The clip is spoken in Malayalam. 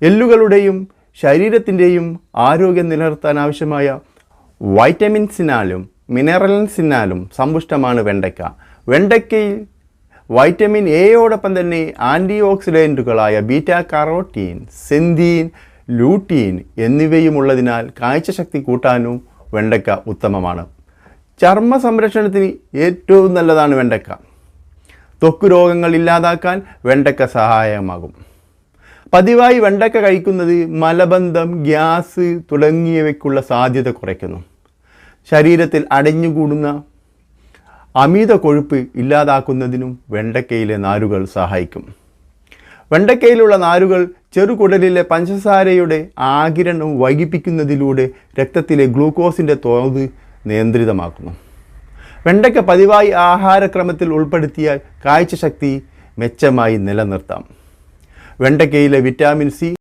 എല്ലുകളുടെയും ശരീരത്തിൻ്റെയും ആരോഗ്യം നിലനിർത്താൻ ആവശ്യമായ വൈറ്റമിൻസിനാലും മിനറൽസിനാലും സമ്പുഷ്ടമാണ് വെണ്ടയ്ക്ക. വെണ്ടയ്ക്കയിൽ വൈറ്റമിൻ എയോടൊപ്പം തന്നെ ആൻറ്റി ഓക്സിഡൻറ്റുകളായ ബീറ്റാ കരോട്ടീൻ, സെന്തീൻ, ലൂട്ടീൻ എന്നിവയുമുള്ളതിനാൽ കാഴ്ചശക്തി കൂട്ടാനും വെണ്ടയ്ക്ക ഉത്തമമാണ്. ചർമ്മ സംരക്ഷണത്തിന് ഏറ്റവും നല്ലതാണ് വെണ്ടയ്ക്ക. ത്വക്ക് രോഗങ്ങൾ ഇല്ലാതാക്കാൻ വെണ്ടയ്ക്ക സഹായകമാകും. പതിവായി വെണ്ടയ്ക്ക കഴിക്കുന്നത് മലബന്ധം, ഗ്യാസ് തുടങ്ങിയവയ്ക്കുള്ള സാധ്യത കുറയ്ക്കുന്നു. ശരീരത്തിൽ അടിഞ്ഞുകൂടുന്ന അമിത കൊഴുപ്പ് ഇല്ലാതാക്കുന്നതിനും വെണ്ടയ്ക്കയിലെ നാരുകൾ സഹായിക്കും. വെണ്ടയ്ക്കയിലുള്ള നാരുകൾ ചെറുകുടലിലെ പഞ്ചസാരയുടെ ആഗിരണം വൈകിപ്പിക്കുന്നതിലൂടെ രക്തത്തിലെ ഗ്ലൂക്കോസിൻ്റെ തോത് നിയന്ത്രിതമാക്കുന്നു. വെണ്ടയ്ക്ക പതിവായി ആഹാരക്രമത്തിൽ ഉൾപ്പെടുത്തിയാൽ കാഴ്ചശക്തി മെച്ചമായി നിലനിർത്താം. വെണ്ടയ്ക്കയിലെ വിറ്റാമിൻ സി